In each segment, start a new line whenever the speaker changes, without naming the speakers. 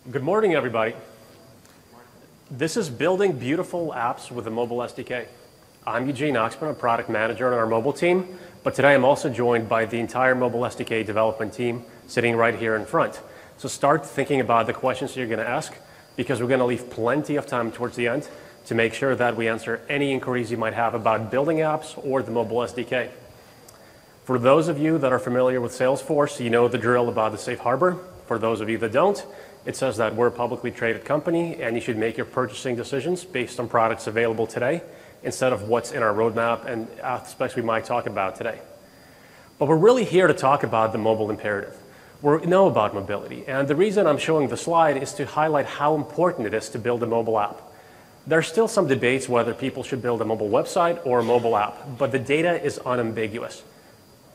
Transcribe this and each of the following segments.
Good morning, everybody. This is Building Beautiful Apps with a Mobile SDK. I'm Eugene Oxman, a product manager on our mobile team, but today I'm also joined by the entire mobile SDK development team sitting right here in front. So start thinking about the questions you're going to ask, because we're going to leave plenty of time towards the end to make sure that we answer any inquiries you might have about building apps or the mobile SDK. For those of you that are familiar with Salesforce, you know the drill about the safe harbor. For those of you that don't, it says that we're a publicly traded company and you should make your purchasing decisions based on products available today instead of what's in our roadmap and aspects we might talk about today. But we're really here to talk about the mobile imperative. We know about mobility, and the reason I'm showing the slide is to highlight how important it is to build a mobile app. There are still some debates whether people should build a mobile website or a mobile app, but the data is unambiguous.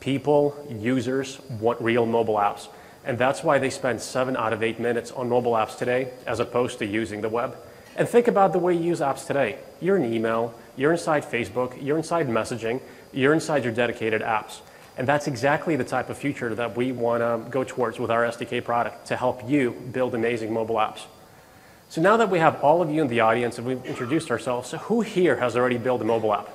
People, users want real mobile apps. And that's why they spend 7 out of 8 minutes on mobile apps today, as opposed to using the web. And think about the way you use apps today. You're in email, you're inside Facebook, you're inside messaging, you're inside your dedicated apps. And that's exactly the type of future that we want to go towards with our SDK product to help you build amazing mobile apps. So now that we have all of you in the audience and we've introduced ourselves, so who here has already built a mobile app?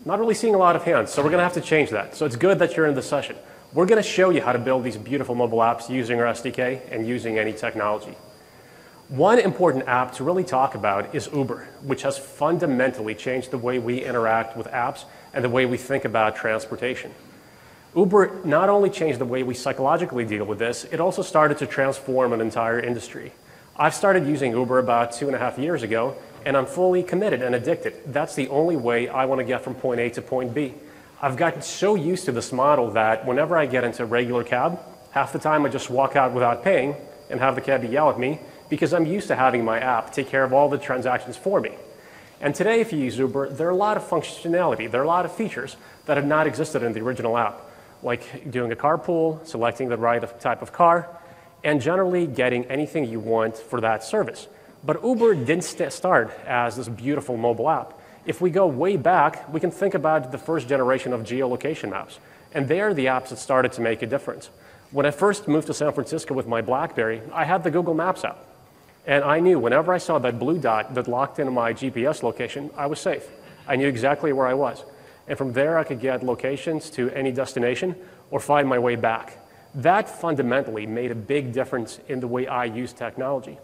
Not really seeing a lot of hands, so we're going to have to change that. So it's good that you're in the session. We're going to show you how to build these beautiful mobile apps using our SDK and using any technology. One important app to really talk about is Uber, which has fundamentally changed the way we interact with apps and the way we think about transportation. Uber not only changed the way we psychologically deal with this, it also started to transform an entire industry. I've started using Uber about 2.5 years ago, and I'm fully committed and addicted. That's the only way I want to get from point A to point B. I've gotten so used to this model that whenever I get into a regular cab, half the time I just walk out without paying and have the cabbie yell at me because I'm used to having my app take care of all the transactions for me. And today, if you use Uber, there are a lot of functionality, there are a lot of features that have not existed in the original app, like doing a carpool, selecting the right type of car, and generally getting anything you want for that service. But Uber didn't start as this beautiful mobile app. If we go way back, we can think about the first generation of geolocation maps. And they are the apps that started to make a difference. When I first moved to San Francisco with my BlackBerry, I had the Google Maps app. And I knew whenever I saw that blue dot that locked into my GPS location, I was safe. I knew exactly where I was. And from there, I could get locations to any destination or find my way back. That fundamentally made a big difference in the way I use technology.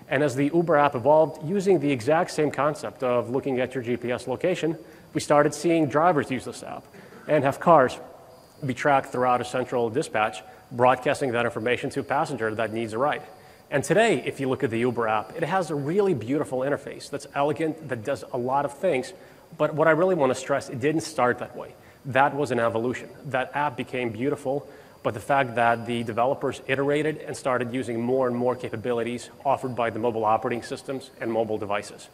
And as the Uber app evolved, using the exact same concept of looking at your GPS location, we started seeing drivers use this app and have cars be tracked throughout a central dispatch, broadcasting that information to a passenger that needs a ride. And today, if you look at the Uber app, it has a really beautiful interface that's elegant, that does a lot of things. But what I really want to stress, it didn't start that way. That was an evolution. That app became beautiful. But the fact that the developers iterated and started using more and more capabilities offered by the mobile operating systems and mobile devices.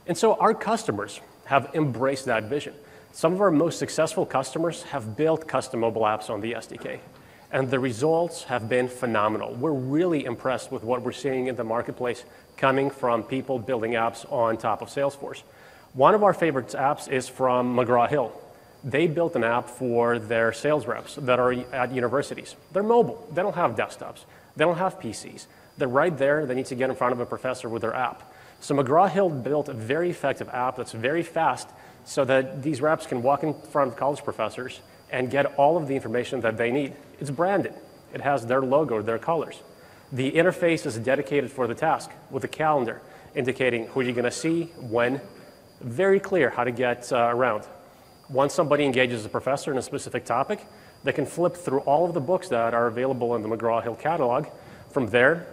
And so our customers have embraced that vision. Some of our most successful customers have built custom mobile apps on the SDK, and the results have been phenomenal. We're really impressed with what we're seeing in the marketplace coming from people building apps on top of Salesforce. One of our favorite apps is from McGraw-Hill. They built an app for their sales reps that are at universities. They're mobile. They don't have desktops. They don't have PCs. They're right there. They need to get in front of a professor with their app. So McGraw-Hill built a very effective app that's very fast so that these reps can walk in front of college professors and get all of the information that they need. It's branded. It has their logo, their colors. The interface is dedicated for the task with a calendar indicating who you're going to see, when. Very clear how to get around. Once somebody engages a professor in a specific topic, they can flip through all of the books that are available in the McGraw-Hill catalog. From there,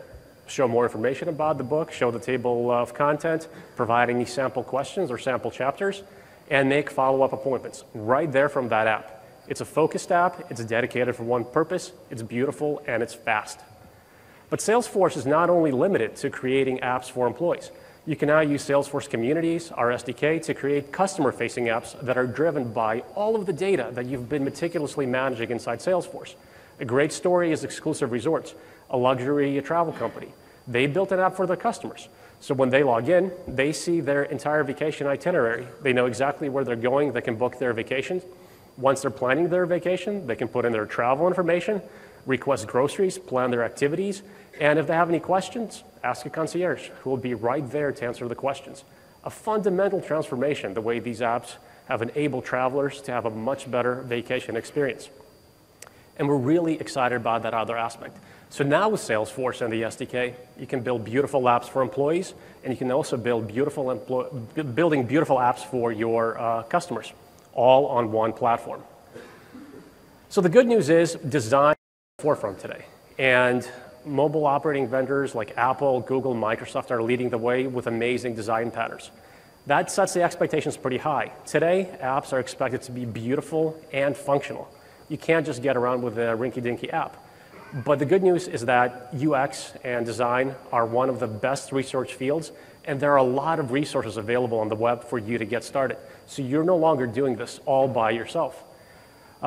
show more information about the book, show the table of content, provide any sample questions or sample chapters, and make follow-up appointments right there from that app. It's a focused app, it's dedicated for one purpose, it's beautiful, and it's fast. But Salesforce is not only limited to creating apps for employees. You can now use Salesforce Communities, our SDK, to create customer-facing apps that are driven by all of the data that you've been meticulously managing inside Salesforce. A great story is Exclusive Resorts, a luxury travel company. They built an app for their customers. So when they log in, they see their entire vacation itinerary. They know exactly where they're going. They can book their vacations. Once they're planning their vacation, they can put in their travel information, request groceries, plan their activities, and if they have any questions, ask a concierge who will be right there to answer the questions. A fundamental transformation, the way these apps have enabled travelers to have a much better vacation experience. And we're really excited about that other aspect. So now with Salesforce and the SDK, you can build beautiful apps for employees, and you can also build building beautiful apps for your customers, all on one platform. So the good news is design is at the forefront today. And mobile operating vendors like Apple, Google, Microsoft are leading the way with amazing design patterns. That sets the expectations pretty high. Today, apps are expected to be beautiful and functional. You can't just get around with a rinky-dinky app. But the good news is that UX and design are one of the best research fields, and there are a lot of resources available on the web for you to get started. So you're no longer doing this all by yourself.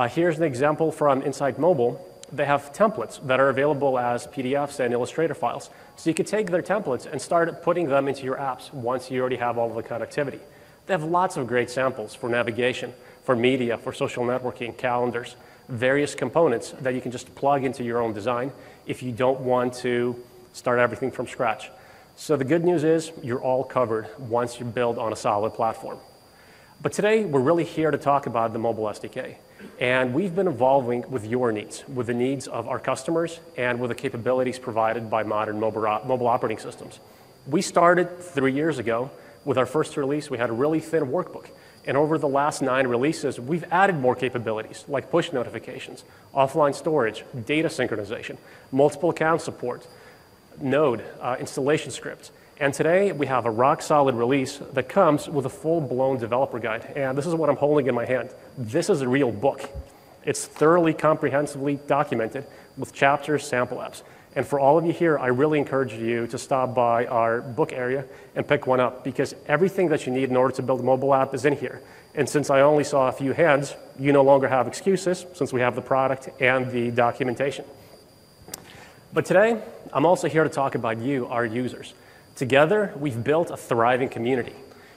Here's an example from Insight Mobile. They have templates that are available as PDFs and Illustrator files. So you could take their templates and start putting them into your apps once you already have all of the connectivity. They have lots of great samples for navigation, for media, for social networking, calendars, various components that you can just plug into your own design if you don't want to start everything from scratch. So the good news is you're all covered once you build on a solid platform. But today, we're really here to talk about the mobile SDK. And we've been evolving with your needs, with the needs of our customers, and with the capabilities provided by modern mobile operating systems. We started 3 years ago. With our first release, we had a really thin workbook. And over the last 9 releases, we've added more capabilities, like push notifications, offline storage, data synchronization, multiple account support, Node, installation scripts. And today, we have a rock-solid release that comes with a full-blown developer guide. And this is what I'm holding in my hand. This is a real book. It's thoroughly, comprehensively documented with chapters, sample apps. And for all of you here, I really encourage you to stop by our book area and pick one up, because everything that you need in order to build a mobile app is in here. And since I only saw a few hands, you no longer have excuses, since we have the product and the documentation. But today, I'm also here to talk about you, our users. Together, we've built a thriving community.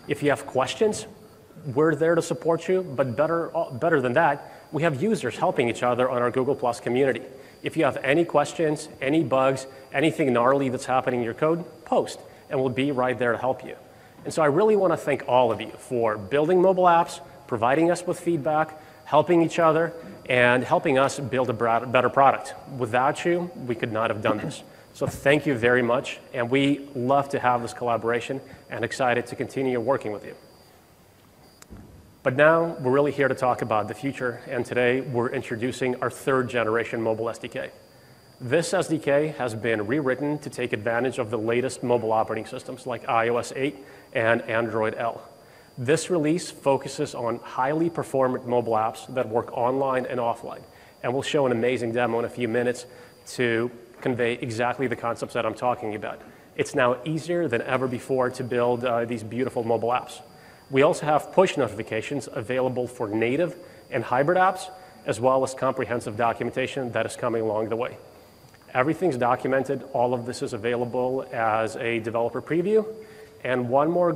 If you have questions, we're there to support you, but better than that, we have users helping each other on our Google+ community. If you have any questions, any bugs, anything gnarly that's happening in your code, post, and we'll be right there to help you. And so I really want to thank all of you for building mobile apps, providing us with feedback, helping each other, and helping us build a better product. Without you, we could not have done this. So thank you very much, and we love to have this collaboration and excited to continue working with you. But now we're really here to talk about the future, and today we're introducing our 3rd generation mobile SDK. This SDK has been rewritten to take advantage of the latest mobile operating systems like iOS 8 and Android L. This release focuses on highly performant mobile apps that work online and offline, and we'll show an amazing demo in a few minutes to convey exactly the concepts that I'm talking about. It's now easier than ever before to build these beautiful mobile apps. We also have push notifications available for native and hybrid apps, as well as comprehensive documentation that is coming along the way. Everything's documented. All of this is available as a developer preview. And one more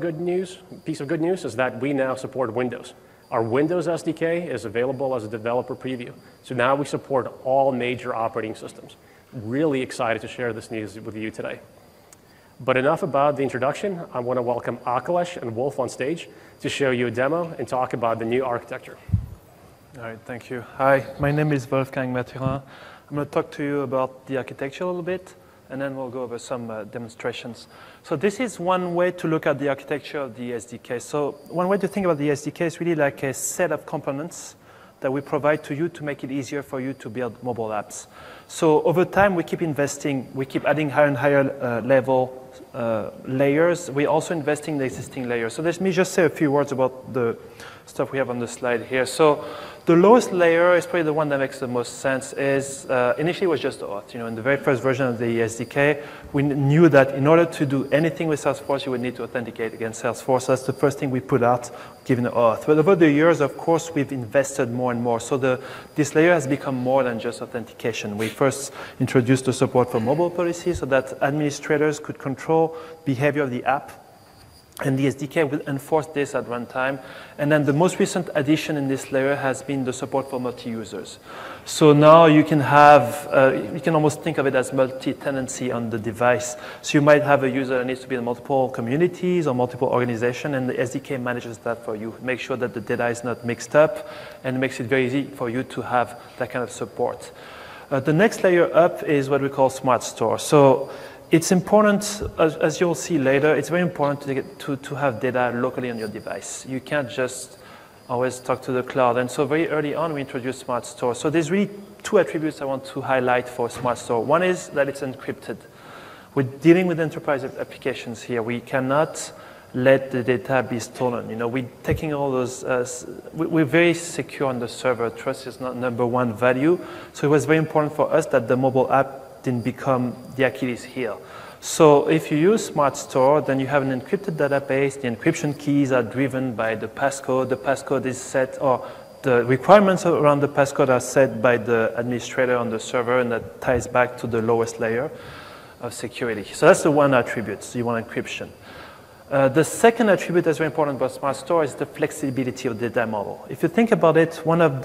piece of good news is that we now support Windows. Our Windows SDK is available as a developer preview. So now we support all major operating systems. Really excited to share this news with you today. But enough about the introduction. I want to welcome Akhilesh and Wolf on stage to show you a demo and talk about the new architecture.
All right, thank you. Hi, my name is Wolfgang Mathurin. I'm going to talk to you about the architecture a little bit, and then we'll go over some demonstrations. So this is one way to look at the architecture of the SDK. So one way to think about the SDK is really like a set of components that we provide to you to make it easier for you to build mobile apps. So over time, we keep investing. We keep adding higher and higher level layers. We're also investing in the existing layers. So let me just say a few words about the stuff we have on the slide here. So the lowest layer is probably the one that makes the most sense. Is initially it was just auth. In the very first version of the SDK, we knew that in order to do anything with Salesforce, you would need to authenticate against Salesforce. That's the first thing we put out, given the auth. But over the years, of course, we've invested more and more. So this layer has become more than just authentication. We first introduced the support for mobile policy so that administrators could control behavior of the app. And the SDK will enforce this at runtime. And then the most recent addition in this layer has been the support for multi-users. So now you can have, you can almost think of it as multi-tenancy on the device. So you might have a user that needs to be in multiple communities or multiple organizations, and the SDK manages that for you. Make sure that the data is not mixed up, and makes it very easy for you to have that kind of support. The next layer up is what we call Smart Store. So it's important, as you'll see later, it's very important to have data locally on your device. You can't just always talk to the cloud. And so very early on, we introduced Smart Store. So there's really two attributes I want to highlight for Smart Store. One is that it's encrypted. We're dealing with enterprise applications here. We cannot let the data be stolen. You know, we're taking all those, we're very secure on the server. Trust is not #1 value. So it was very important for us that the mobile app didn't become the Achilles heel. So if you use Smart Store, then you have an encrypted database. The encryption keys are driven by the passcode. The passcode is set, or the requirements around the passcode are set by the administrator on the server, and that ties back to the lowest layer of security. So that's the one attribute. So you want encryption. The second attribute that's very important about Smart Store is the flexibility of the data model. If you think about it, one of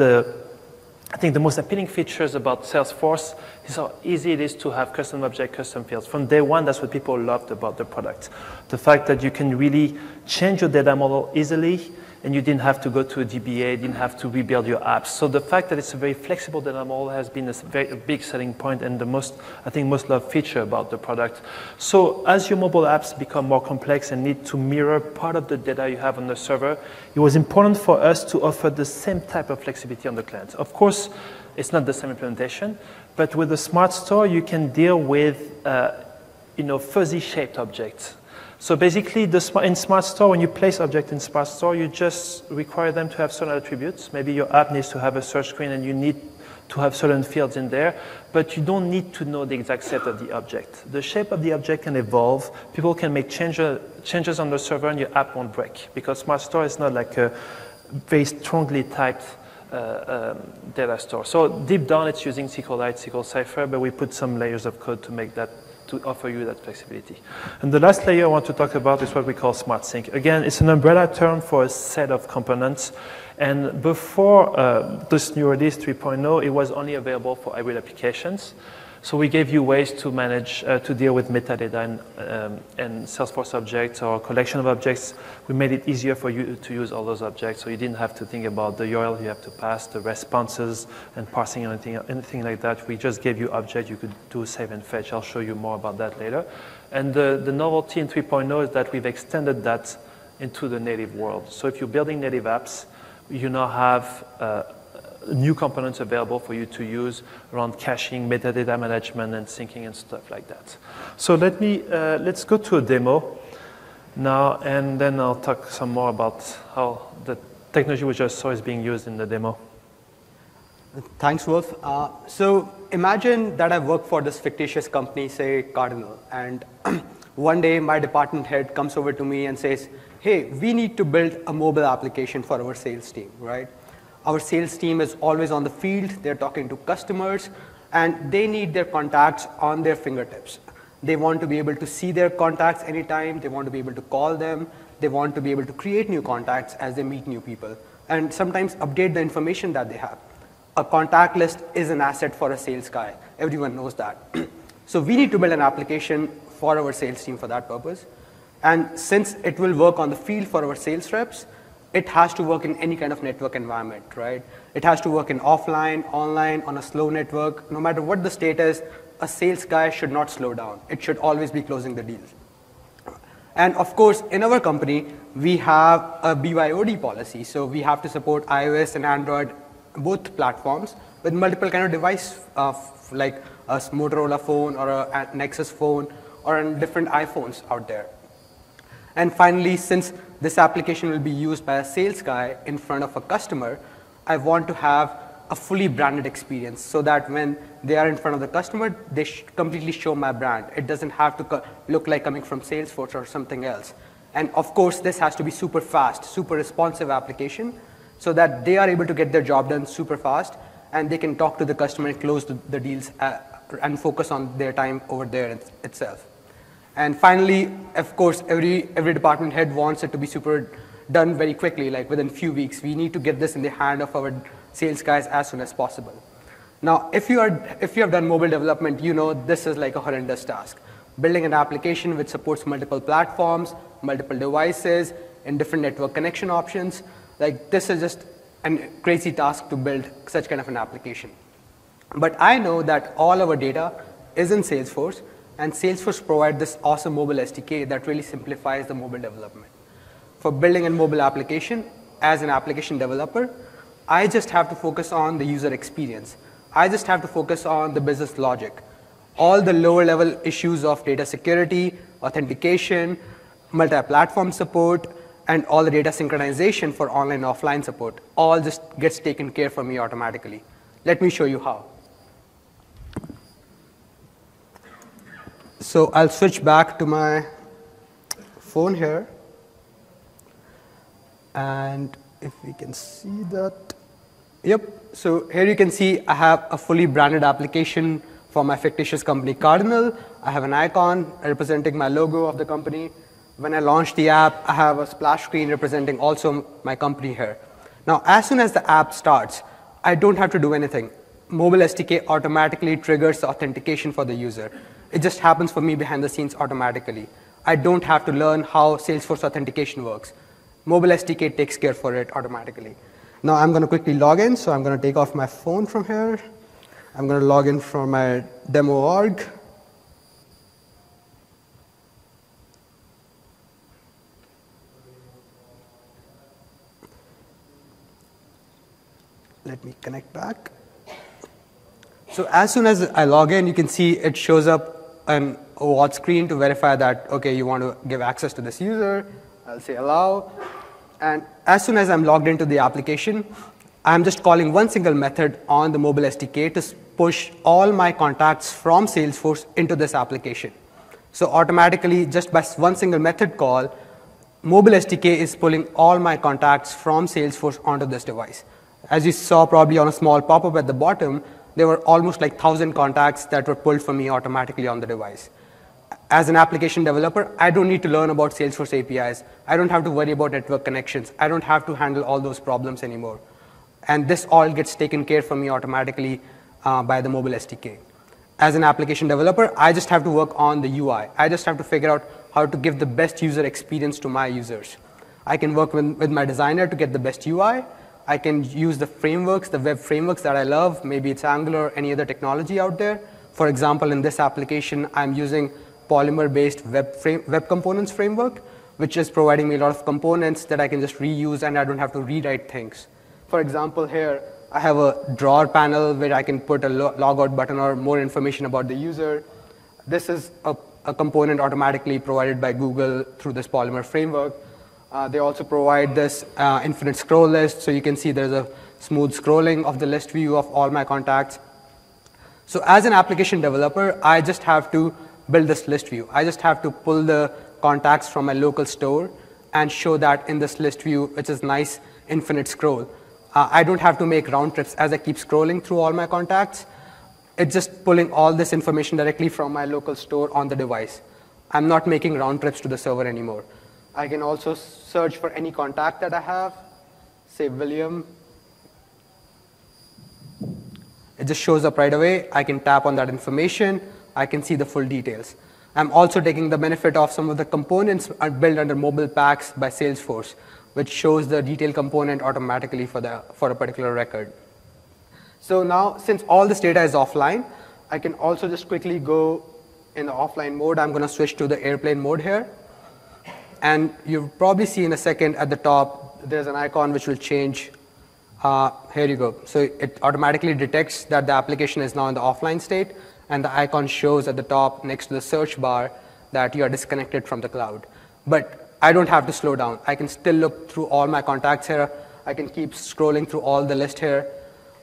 I think the most appealing features about Salesforce is how easy it is to have custom object, custom fields. From day one, that's what people loved about the product. The fact that you can really change your data model easily, and you didn't have to go to a DBA, didn't have to rebuild your apps. So the fact that it's a very flexible data model has been a big selling point, and the most loved feature about the product. So as your mobile apps become more complex and need to mirror part of the data you have on the server, it was important for us to offer the same type of flexibility on the client. Of course, it's not the same implementation, but with the Smart Store, you can deal with fuzzy shaped objects. So basically, in Smart Store, when you place objects in Smart Store, you just require them to have certain attributes. Maybe your app needs to have a search screen, and you need to have certain fields in there, but you don't need to know the exact set of the object. The shape of the object can evolve. People can make changes on the server, and your app won't break, because Smart Store is not like a very strongly typed data store. So deep down, it's using SQLite, SQL Cipher, but we put some layers of code to make that, to offer you that flexibility. And the last layer I want to talk about is what we call SmartSync. Again, it's an umbrella term for a set of components. And before this new release 3.0, it was only available for hybrid applications. So we gave you ways to manage, to deal with metadata and Salesforce objects or a collection of objects. We made it easier for you to use all those objects, so you didn't have to think about the URL you have to pass, the responses, and parsing or anything like that. We just gave you objects. You could do save and fetch. I'll show you more about that later. And the novelty in 3.0 is that we've extended that into the native world. So if you're building native apps, you now have new components available for you to use around caching, metadata management, and syncing and stuff like that. So let's go to a demo now, and then I'll talk some more about how the technology we just saw is being used in the demo.
Thanks, Wolf. So imagine that I work for this fictitious company, say Cardinal, and one day my department head comes over to me and says, hey, we need to build a mobile application for our sales team, right? Our sales team is always on the field. They're talking to customers, and they need their contacts on their fingertips. They want to be able to see their contacts anytime. They want to be able to call them. They want to be able to create new contacts as they meet new people, and sometimes update the information that they have. A contact list is an asset for a sales guy. Everyone knows that. So we need to build an application for our sales team for that purpose. And since it will work on the field for our sales reps, it has to work in any kind of network environment, right? It has to work in offline, online, on a slow network. No matter what the state is, a sales guy should not slow down. It should always be closing the deals. And of course, in our company, we have a BYOD policy. So we have to support iOS and Android, both platforms, with multiple kind of device, like a Motorola phone or a Nexus phone or different iPhones out there. And finally, since this application will be used by a sales guy in front of a customer, I want to have a fully branded experience so that when they are in front of the customer, they completely show my brand. It doesn't have to look like coming from Salesforce or something else. And of course, this has to be super fast, super responsive application so that they are able to get their job done super fast, and they can talk to the customer and close the deals and focus on their time over there itself. And finally, of course, every department head wants it to be done very quickly, like within a few weeks. We need to get this in the hand of our sales guys as soon as possible. Now, if you have done mobile development, you know this is like a horrendous task. Building an application which supports multiple platforms, multiple devices, and different network connection options, like this is just a crazy task to build such kind of an application. But I know that all our data is in Salesforce, and Salesforce provides this awesome mobile SDK that really simplifies the mobile development. For building a mobile application, as an application developer, I just have to focus on the user experience. I just have to focus on the business logic. All the lower level issues of data security, authentication, multi-platform support, and all the data synchronization for online offline support all just gets taken care for me automatically. Let me show you how. So I'll switch back to my phone here. And if we can see that, yep. So here you can see I have a fully branded application for my fictitious company Cardinal. I have an icon representing my logo of the company. When I launch the app, I have a splash screen representing also my company here. Now, as soon as the app starts, I don't have to do anything. Mobile SDK automatically triggers the authentication for the user. It just happens for me behind the scenes automatically. I don't have to learn how Salesforce authentication works. Mobile SDK takes care for it automatically. Now I'm going to quickly log in, so I'm going to take off my phone from here. I'm going to log in from my demo org. Let me connect back. So as soon as I log in, you can see it shows up an OAuth screen to verify that, okay, you want to give access to this user. I'll say allow. And as soon as I'm logged into the application, I'm just calling one single method on the mobile SDK to push all my contacts from Salesforce into this application. So automatically, just by one single method call, mobile SDK is pulling all my contacts from Salesforce onto this device. As you saw probably on a small pop-up at the bottom, there were almost like 1,000 contacts that were pulled for me automatically on the device. As an application developer, I don't need to learn about Salesforce APIs. I don't have to worry about network connections. I don't have to handle all those problems anymore. And this all gets taken care for me automatically by the mobile SDK. As an application developer, I just have to work on the UI. I just have to figure out how to give the best user experience to my users. I can work with my designer to get the best UI. I can use the frameworks, the web frameworks that I love. Maybe it's Angular or any other technology out there. For example, in this application, I'm using Polymer-based web components framework, which is providing me a lot of components that I can just reuse and I don't have to rewrite things. For example, here, I have a drawer panel where I can put a logout button or more information about the user. This is a component automatically provided by Google through this Polymer framework. They also provide this infinite scroll list, so you can see there's a smooth scrolling of the list view of all my contacts. So as an application developer, I just have to build this list view. I just have to pull the contacts from my local store and show that in this list view, which is nice infinite scroll. I don't have to make round trips as I keep scrolling through all my contacts. It's just pulling all this information directly from my local store on the device. I'm not making round trips to the server anymore. I can also search for any contact that I have, say William. It just shows up right away. I can tap on that information. I can see the full details. I'm also taking the benefit of some of the components built under mobile packs by Salesforce, which shows the detail component automatically for a particular record. So now, since all this data is offline, I can also just quickly go in the offline mode. I'm going to switch to the airplane mode here. And you'll probably see in a second at the top, there's an icon which will change. Here you go. So it automatically detects that the application is now in the offline state, and the icon shows at the top next to the search bar that you are disconnected from the cloud. But I don't have to slow down. I can still look through all my contacts here. I can keep scrolling through all the list here.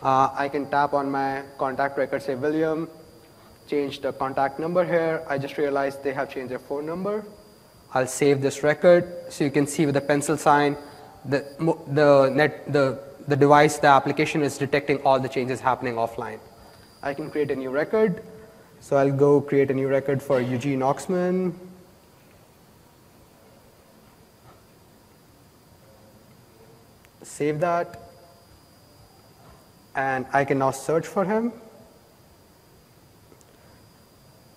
I can tap on my contact record, say William, change the contact number here. I just realized they have changed their phone number. I'll save this record. So you can see with the pencil sign, the device, the application is detecting all the changes happening offline. I can create a new record. So I'll go create a new record for Eugene Oxman. save that. And I can now search for him.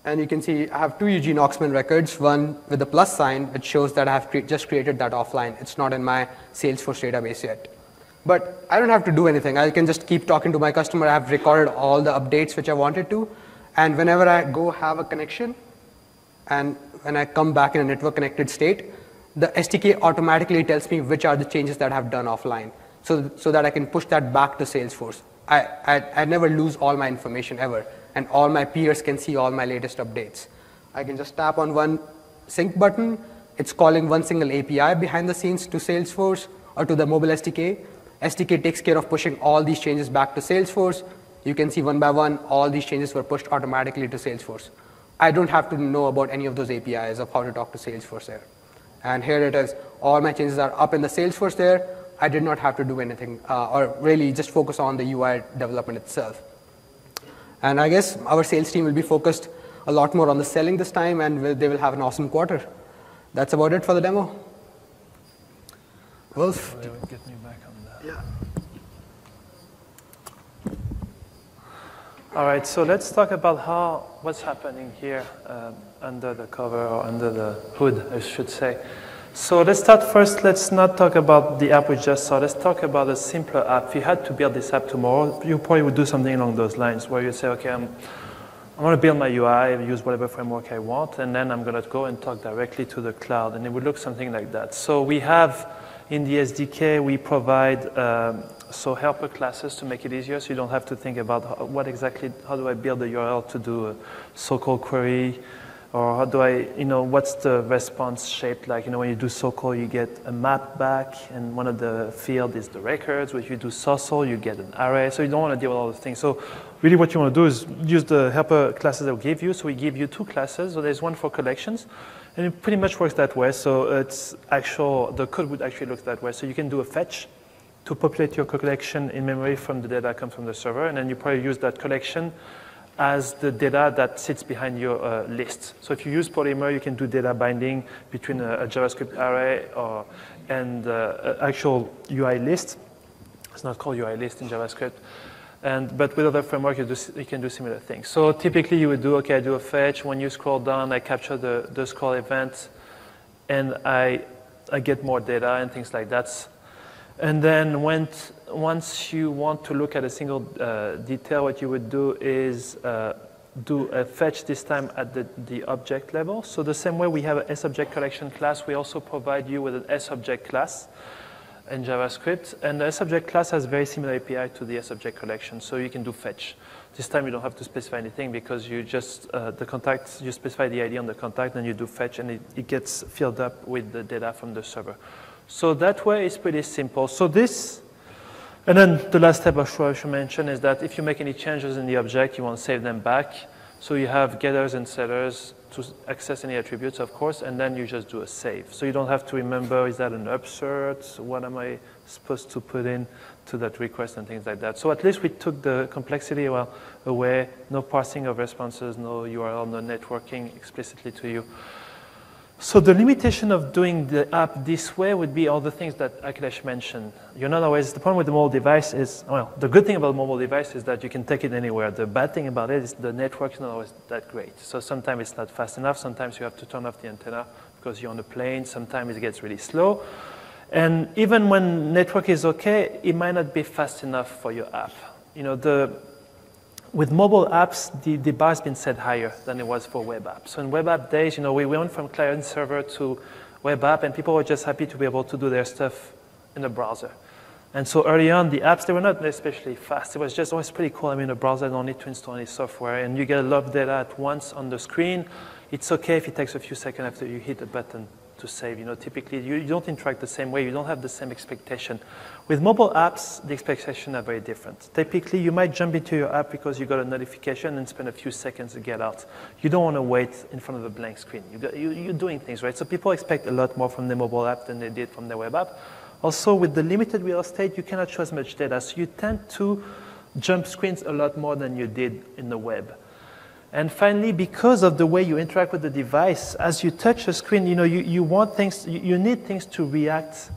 And you can see I have two Eugene Oxman records, one with the plus sign, which shows that I have just created that offline. It's not in my Salesforce database yet. But I don't have to do anything. I can just keep talking to my customer. I have recorded all the updates which I wanted to. And whenever I go have a connection, and when I come back in a network connected state, the SDK automatically tells me which are the changes that I have done offline, so that I can push that back to Salesforce. I never lose all my information ever, and all my peers can see all my latest updates. I can just tap on one sync button. It's calling one single API behind the scenes to Salesforce or to the mobile SDK. SDK takes care of pushing all these changes back to Salesforce. You can see one by one, all these changes were pushed automatically to Salesforce. I don't have to know about any of those APIs of how to talk to Salesforce there. And here it is. All my changes are up in the Salesforce there. I did not have to do anything, or really just focus on the UI development itself. And I guess our sales team will be focused a lot more on the selling this time, and they will have an awesome quarter. That's about it for the demo. Wolf?
Get me back on that.
Yeah.
All right, so let's talk about what's happening here under the cover, or under the hood, I should say. So let's start first. Let's not talk about the app we just saw. Let's talk about a simpler app. If you had to build this app tomorrow, you probably would do something along those lines, where you say, okay, I want to build my UI, use whatever framework I want, and then I'm going to go and talk directly to the cloud, and it would look something like that. So we have, in the SDK, we provide helper classes to make it easier, so you don't have to think about how do I build the URL to do a so-called query, or how do I, what's the response shaped like? When you do so-called, you get a map back, and one of the field is the records. When you do so-called, you get an array. So you don't want to deal with all those things. So really what you want to do is use the helper classes that we give you. So we give you two classes. So there's one for collections, and it pretty much works that way. So the code would actually look that way. So you can do a fetch to populate your collection in memory from the data that comes from the server, and then you probably use that collection as the data that sits behind your list. So if you use Polymer, you can do data binding between a JavaScript array and actual UI list. It's not called UI list in JavaScript. But with other frameworks, you can do similar things. So typically you would do, okay, I do a fetch. When you scroll down, I capture the scroll event, and I get more data and things like that. And then once you want to look at a single detail, what you would do is do a fetch, this time at the object level. So the same way we have an SObject collection class, we also provide you with an SObject class in JavaScript. And the SObject class has very similar API to the SObject collection, so you can do fetch. This time you don't have to specify anything, because you just, the contact, you specify the ID on the contact, and you do fetch, and it gets filled up with the data from the server. So that way it's pretty simple. So this, and then the last step I should mention is that if you make any changes in the object, you want to save them back. So you have getters and setters to access any attributes, of course, and then you just do a save. So you don't have to remember, is that an upsert? What am I supposed to put in to that request and things like that. So at least we took the complexity away, no parsing of responses, no URL, no networking explicitly to you. So the limitation of doing the app this way would be all the things that Akhilesh mentioned. You're not always, the problem with the mobile device is, well, the good thing about mobile device is that you can take it anywhere. The bad thing about it is the network is not always that great. So sometimes it's not fast enough. Sometimes you have to turn off the antenna because you're on a plane. Sometimes it gets really slow. And even when network is okay, it might not be fast enough for your app. With mobile apps, the bar has been set higher than it was for web apps. So in web app days, we went from client server to web app, and people were just happy to be able to do their stuff in the browser. And so early on, the apps, they were not especially fast. It was just always pretty cool. I mean, a browser don't need to install any software, and you get a lot of data at once on the screen. It's okay if it takes a few seconds after you hit a button to save. Typically, you don't interact the same way. You don't have the same expectation. With mobile apps, the expectations are very different. Typically, you might jump into your app because you got a notification and spend a few seconds to get out. You don't want to wait in front of a blank screen. You're doing things, right? So people expect a lot more from the mobile app than they did from the web app. Also, with the limited real estate, you cannot show as much data. So you tend to jump screens a lot more than you did in the web. And finally, because of the way you interact with the device, as you touch a screen, you want things, you need things to react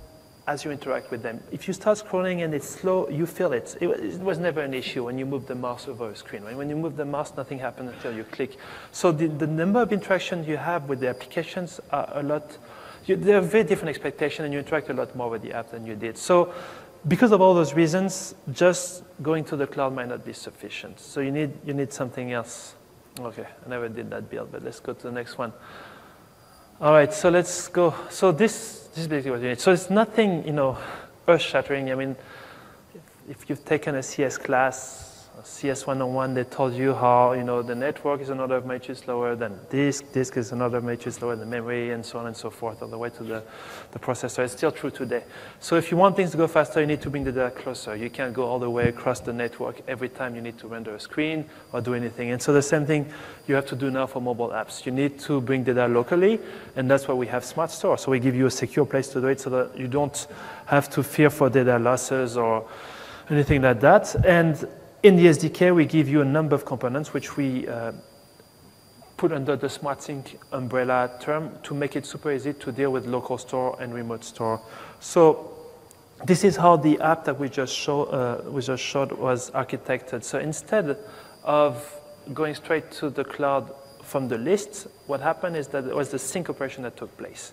as you interact with them. If you start scrolling and it's slow, you feel it. It was never an issue when you move the mouse over a screen. When you move the mouse, nothing happens until you click. So the number of interactions you have with the applications are a lot. There are very different expectations, and you interact a lot more with the app than you did. So because of all those reasons, just going to the cloud might not be sufficient. So you need something else. Okay, I never did that build, but let's go to the next one. All right, so let's go. So this is basically what you need. So it's nothing, earth-shattering. I mean, if you've taken a CS class, a CS 101, they told you how, the network is another magnitude slower than disk is another magnitude slower than memory, and so on and so forth, all the way to the processor. It's still true today. So if you want things to go faster, you need to bring the data closer. You can't go all the way across the network every time you need to render a screen or do anything. And so the same thing you have to do now for mobile apps. You need to bring data locally, and that's why we have Smart Store. So we give you a secure place to do it so that you don't have to fear for data losses or anything like that. And in the SDK, we give you a number of components which we put under the SmartSync umbrella term to make it super easy to deal with local store and remote store. So this is how the app that we just showed was architected. So instead of going straight to the cloud from the list, what happened is that it was the sync operation that took place.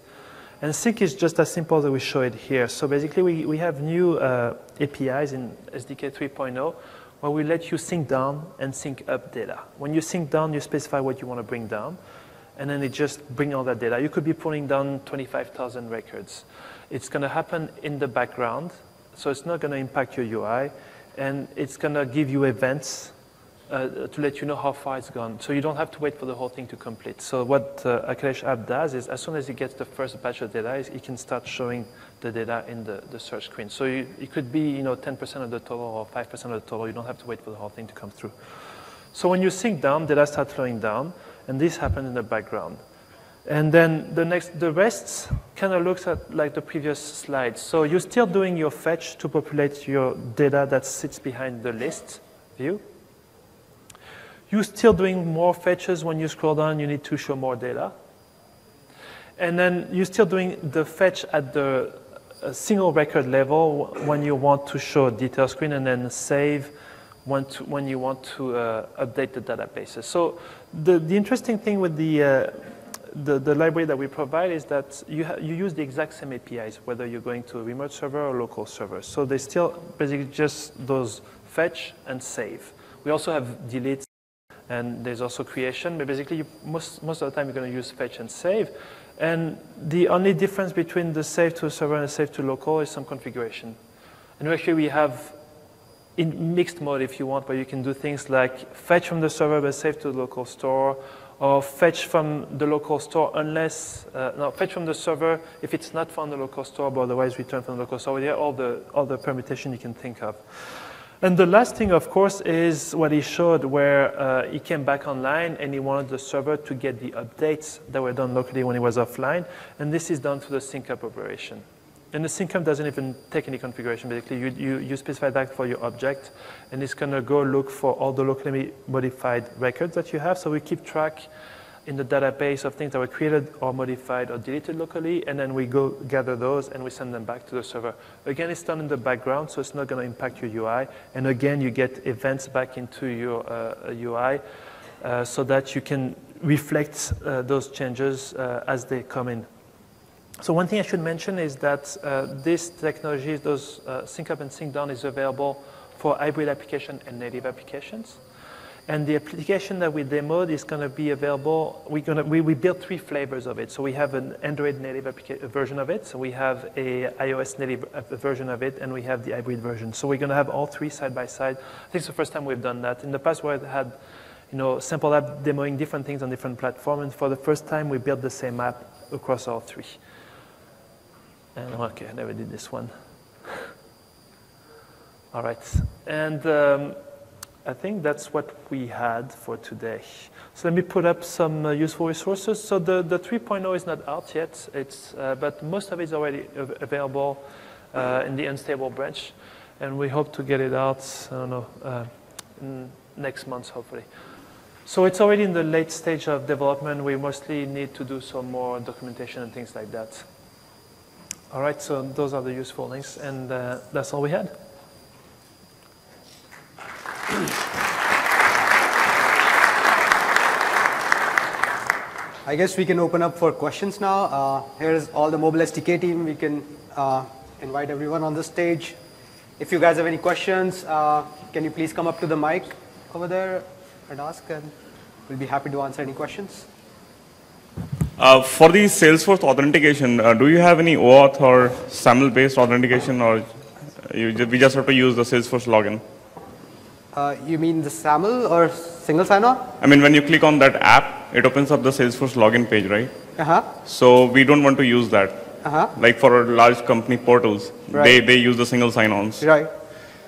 And sync is just as simple as we show it here. So basically, we have new APIs in SDK 3.0 where we let you sync down and sync up data. When you sync down, you specify what you want to bring down, and then it just brings all that data. You could be pulling down 25,000 records. It's going to happen in the background, so it's not going to impact your UI, and it's going to give you events to let you know how far it's gone. So you don't have to wait for the whole thing to complete. So what Akalesh app does is as soon as it gets the first batch of data, it can start showing the data in the search screen. So it could be 10% of the total or 5% of the total. You don't have to wait for the whole thing to come through. So when you sync down, data starts flowing down, and this happens in the background. And then the rest kind of looks at like the previous slide. So you're still doing your fetch to populate your data that sits behind the list view. You're still doing more fetches. When you scroll down, you need to show more data. And then you're still doing the fetch at the single record level when you want to show a detail screen, and then save when you want to update the databases. So the interesting thing with the library that we provide is that you use the exact same APIs, whether you're going to a remote server or local server. So they still basically just those fetch and save. We also have deletes, and there's also creation, but basically most of the time you're going to use fetch and save. And the only difference between the save to server and the save to local is some configuration. And actually we have in mixed mode, if you want, where you can do things like fetch from the server but save to the local store, or fetch from the local store fetch from the server if it's not from the local store, but otherwise return from the local store. Yeah, all the permutation you can think of. And the last thing, of course, is what he showed, where he came back online and he wanted the server to get the updates that were done locally when he was offline. And this is done through the sync up operation. And the sync up doesn't even take any configuration. Basically, you specify that for your object, and it's going to go look for all the locally modified records that you have. So we keep track in the database of things that were created or modified or deleted locally, and then we go gather those and we send them back to the server. Again, it's done in the background, so it's not going to impact your UI. And again, you get events back into your UI so that you can reflect those changes as they come in. So one thing I should mention is that this technology, those sync up and sync down, is available for hybrid application and native applications. And the application that we demoed is going to be available. We built 3 flavors of it. So we have an Android native version of it. So we have a iOS native version of it, and we have the hybrid version. So we're going to have all 3 side by side. I think it's the first time we've done that. In the past, we had sample app demoing different things on different platforms. And for the first time, we built the same app across all 3. And okay, I never did this one. All right, and I think that's what we had for today. So let me put up some useful resources. So the 3.0 is not out yet, but most of it is already available in the unstable branch, and we hope to get it out, I don't know, next month, hopefully. So it's already in the late stage of development. We mostly need to do some more documentation and things like that. All right, so those are the useful links, and that's all we had.
I guess we can open up for questions now. Here's all the mobile SDK team. We can invite everyone on the stage. If you guys have any questions, can you please come up to the mic over there and ask, and we'll be happy to answer any questions.
For the Salesforce authentication, do you have any OAuth or SAML-based authentication, or we just have to use the Salesforce login?
You mean the SAML or single sign-on?
I mean, when you click on that app, it opens up the Salesforce login page, right? So we don't want to use that. Like for large company portals,
right.
they use the single sign-ons.
Right.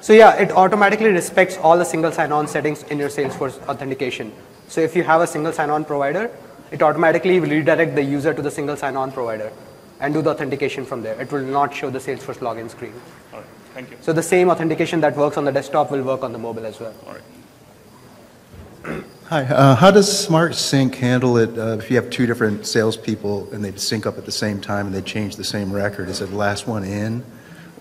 So yeah, it automatically respects all the single sign-on settings in your Salesforce authentication. So if you have a single sign-on provider, it automatically will redirect the user to the single sign-on provider and do the authentication from there. It will not show the Salesforce login screen.
All right, thank you.
So the same authentication that works on the desktop will work on the mobile as well.
All right.
Hi, how does SmartSync handle it if you have two different salespeople and they sync up at the same time and they change the same record? Is it last one in,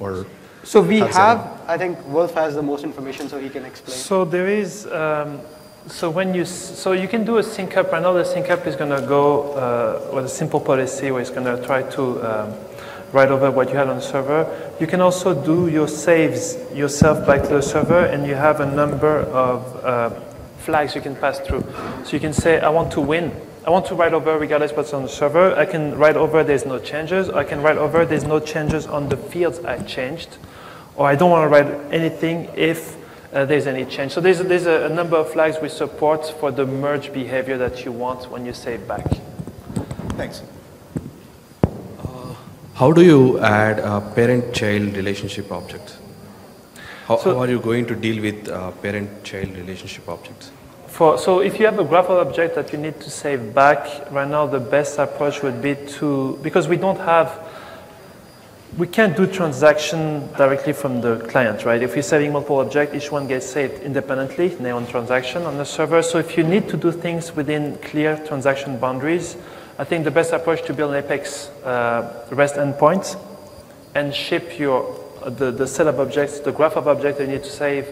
or?
So we have, I think Wolf has the most information, so he can explain.
So there is, so you can do a sync up. Right now the sync up is going to go with a simple policy where it's going to try to write over what you had on the server. You can also do your saves yourself back to the server, and you have a number of flags you can pass through. So you can say, I want to win. I want to write over regardless what's on the server. I can write over there's no changes. I can write over there's no changes on the fields I changed. Or I don't want to write anything if there's any change. So there's a number of flags we support for the merge behavior that you want when you save back.
Thanks.
How do you add a parent-child relationship object? How are you going to deal with parent-child relationship objects?
So if you have a graph object that you need to save back, right now the best approach would be to, because we can't do transaction directly from the client, right? If you're saving multiple objects, each one gets saved independently, name on transaction on the server. So if you need to do things within clear transaction boundaries, I think the best approach to build an Apex REST endpoint and ship the set of objects, the graph of objects that you need to save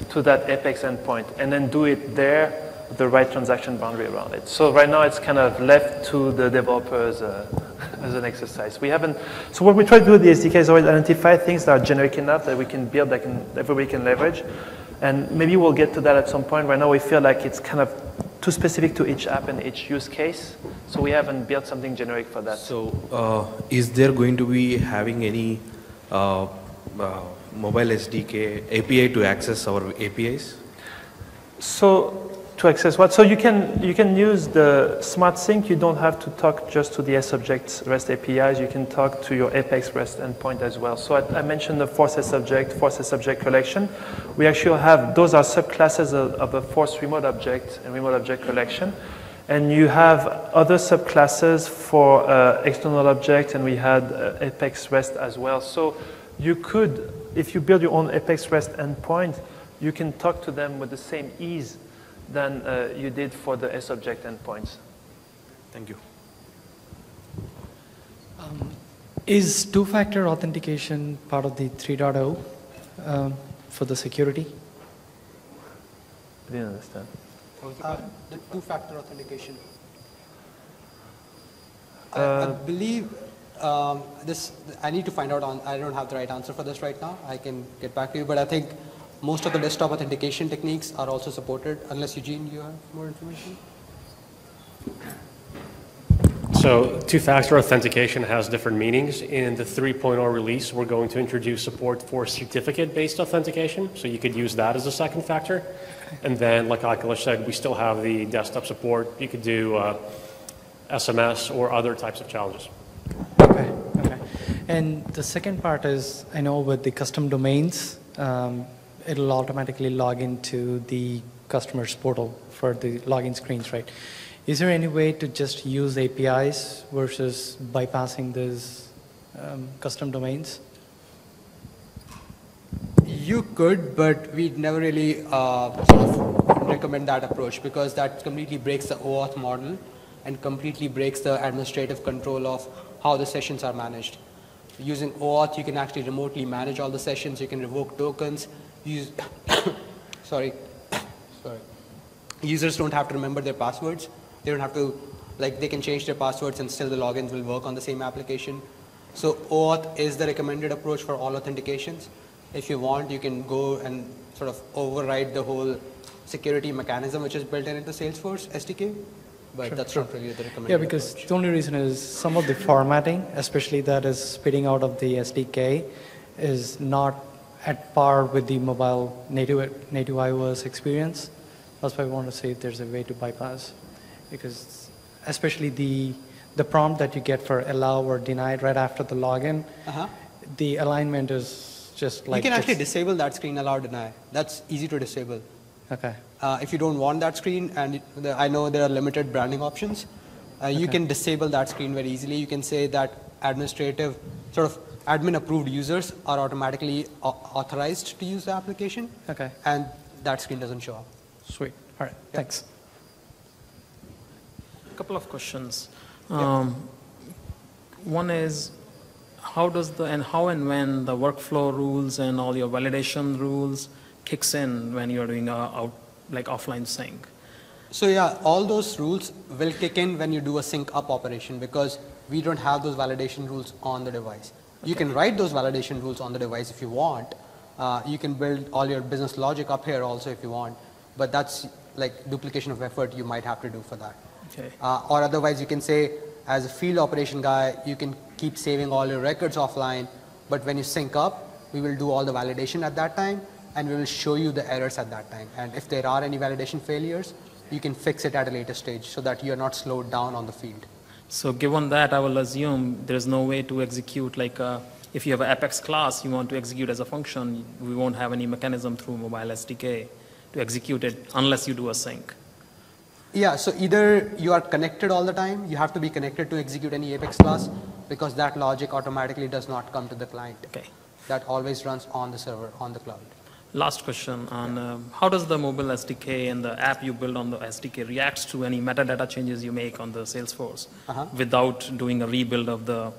to that Apex endpoint, and then do it there with the right transaction boundary around it. So right now it's kind of left to the developers as an exercise. So what we try to do with the SDK is always identify things that are generic enough that we can build, that everybody can leverage. And maybe we'll get to that at some point. Right now we feel like it's kind of too specific to each app and each use case. So we haven't built something generic for that.
So is there going to be having any mobile SDK API to access our APIs?
So to access what? So you can use the SmartSync. You don't have to talk just to the SObject REST APIs. You can talk to your Apex REST endpoint as well. So I mentioned the Force SObject collection. We actually have, those are subclasses of a Force remote object and remote object collection. And you have other subclasses for external object, and we had Apex REST as well. So you could, if you build your own Apex REST endpoint, you can talk to them with the same ease than you did for the SObject endpoints.
Thank you.
Is two-factor authentication part of the 3.0 for the security?
I didn't understand.
The two-factor authentication. I believe I need to find out I don't have the right answer for this right now. I can get back to you, but I think most of the desktop authentication techniques are also supported, unless Eugene, you have more information?
So two-factor authentication has different meanings. In the 3.0 release, we're going to introduce support for certificate-based authentication. So you could use that as a second factor. And then, like Akila said, we still have the desktop support. You could do SMS or other types of challenges.
Okay. And the second part is, I know with the custom domains, it'll automatically log into the customer's portal for the login screens, right? Is there any way to just use APIs versus bypassing these custom domains?
You could, but we'd never really sort of recommend that approach, because that completely breaks the OAuth model and completely breaks the administrative control of how the sessions are managed. Using OAuth, you can actually remotely manage all the sessions. You can revoke tokens. Use sorry. Users don't have to remember their passwords. They don't have to, like, they can change their passwords and still the logins will work on the same application. So OAuth is the recommended approach for all authentications. If you want, you can go and sort of override the whole security mechanism which is built into Salesforce SDK, but that's not really the recommended
because
approach.
the only reason is some of the formatting, especially that is spitting out of the SDK, is not at par with the mobile native iOS experience. That's why I want to see if there's a way to bypass, because especially the prompt that you get for allow or denied right after the login, the alignment is just like...
You can actually disable that screen, allow, deny. That's easy to disable.
Okay.
If you don't want that screen, and I know there are limited branding options, you can disable that screen very easily. You can say that administrative, sort of admin approved users are automatically authorized to use the application.
Okay.
And that screen doesn't show up.
Sweet. All right. Thanks.
A couple of questions. One is, how and when the workflow rules and all your validation rules kicks in when you're doing offline sync?
So yeah, all those rules will kick in when you do a sync up operation, because we don't have those validation rules on the device. Okay. You can write those validation rules on the device if you want. You can build all your business logic up here also if you want, but that's like duplication of effort you might have to do for that.
Okay.
Or otherwise you can say, as a field operation guy, you can keep saving all your records offline, but when you sync up, we will do all the validation at that time, and we will show you the errors at that time. And if there are any validation failures, you can fix it at a later stage so that you are not slowed down on the field.
So given that, I will assume there's no way to execute, if you have an Apex class you want to execute as a function, we won't have any mechanism through mobile SDK to execute it unless you do a sync.
Yeah, so either you are connected all the time, you have to be connected to execute any Apex class, because that logic automatically does not come to the client.
Okay.
That always runs on the server, on the cloud.
Last question on how does the mobile SDK and the app you build on the SDK reacts to any metadata changes you make on the Salesforce without doing a rebuild of the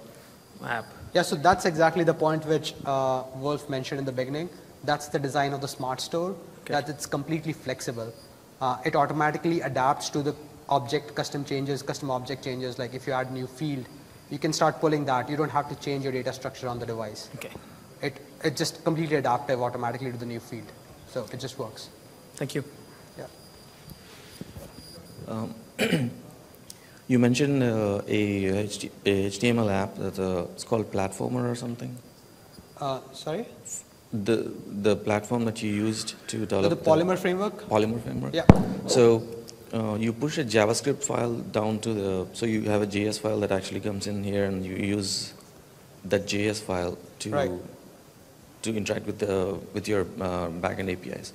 app?
Yeah, so that's exactly the point which Wolf mentioned in the beginning. That's the design of the Smart Store, that it's completely flexible. It automatically adapts to the custom object changes, like if you add a new field, you can start pulling that. You don't have to change your data structure on the device.
Okay.
It's just completely adaptive automatically to the new field. So it just works.
Thank you.
Yeah.
You mentioned a HTML app that's it's called Platformer or something.
Sorry?
The platform that you used to develop
the Polymer framework?
Polymer framework?
Yeah.
So you push a JavaScript file down to so you have a JS file that actually comes in here, and you use that JS file to interact with your backend APIs.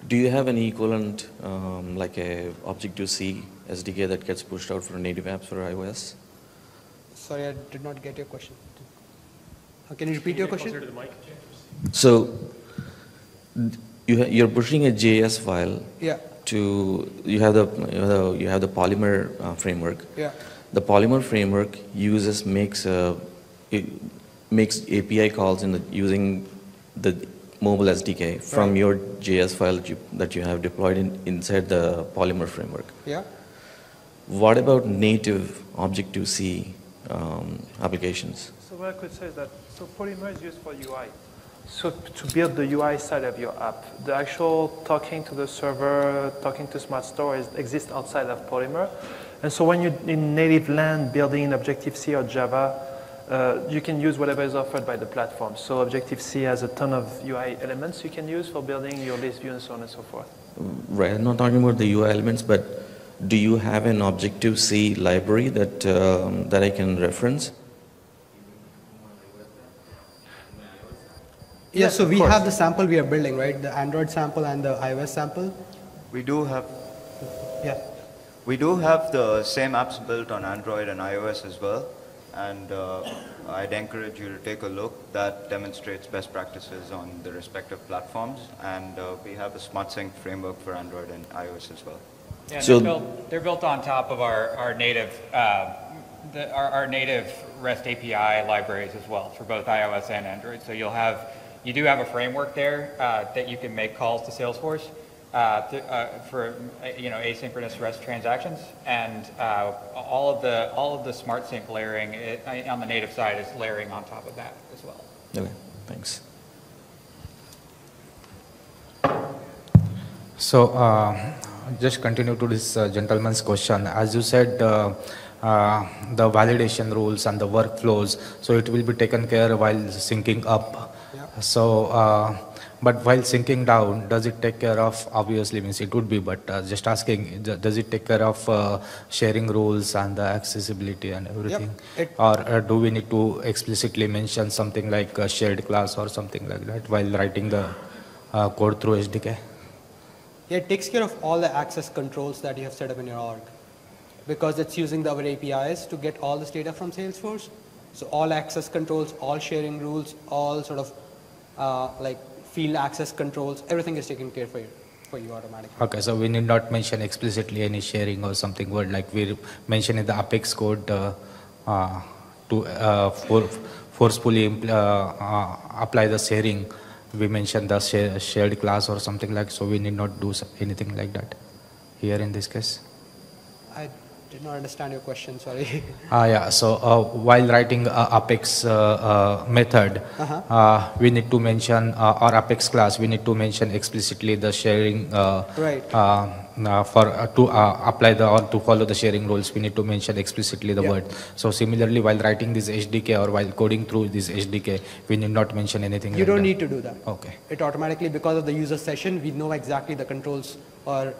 Do you have any equivalent, like a Objective-C SDK that gets pushed out for native apps for iOS?
Sorry, I did not get your question. Can you repeat your question?
Closer to the mic?
So you're pushing a JS file.
Yeah.
You have the Polymer framework.
Yeah.
The Polymer framework makes API calls using the mobile SDK from your JS file that you have deployed inside the Polymer framework.
Yeah.
What about native Objective-C applications?
So what I could say is that Polymer is used for UI. So to build the UI side of your app, the actual talking to the server, talking to Smart Store exists outside of Polymer. And so when you're in native land building in Objective-C or Java, you can use whatever is offered by the platform. So Objective-C has a ton of UI elements you can use for building your list view and so on and so forth.
Right, I'm not talking about the UI elements, but do you have an Objective-C library that I can reference?
Yeah, so we have the sample we are building, right? The Android sample and the iOS sample.
We do have.
Yeah.
We do have the same apps built on Android and iOS as well, and I'd encourage you to take a look. That demonstrates best practices on the respective platforms, and we have a SmartSync framework for Android and iOS as well.
Yeah, so they're built on top of our native our native REST API libraries as well for both iOS and Android. So you do have a framework there that you can make calls to Salesforce for asynchronous REST transactions, and all of the SmartSync layering on the native side is layering on top of that as well.
Okay, thanks.
So just continue to this gentleman's question. As you said, the validation rules and the workflows, so it will be taken care while syncing up. Yeah. So, but while syncing down, does it take care of, obviously means it would be, but just asking, does it take care of sharing rules and the accessibility and everything? Yep. Or do we need to explicitly mention something like a shared class or something like that while writing the code through SDK?
Yeah, it takes care of all the access controls that you have set up in your org, because it's using our APIs to get all this data from Salesforce. So all access controls, all sharing rules, all sort of like field access controls, everything is taken care for you automatically. Okay, so we need not mention explicitly any sharing or something word like we mentioned in the Apex code to forcefully apply the sharing. We mentioned the shared class or something like, so we need not do anything like that here in this case. I did not understand your question, sorry. Yeah, so while writing Apex method, we need to mention, or Apex class, we need to mention explicitly the sharing, right. To apply or to follow the sharing rules, we need to mention explicitly the word. So similarly, while writing this SDK or while coding through this SDK, we need not mention anything. You don't need to do that. Okay. It automatically, because of the user session, we know exactly the controls or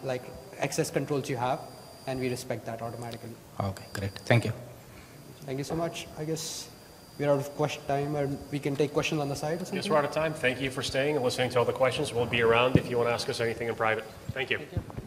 like access controls you have, and we respect that automatically. Okay, great. Thank you. Thank you so much. I guess we're out of question time, or we can take questions on the side or something.
Yes, we're out of time. Thank you for staying and listening to all the questions. We'll be around if you want to ask us anything in private. Thank you. Thank you.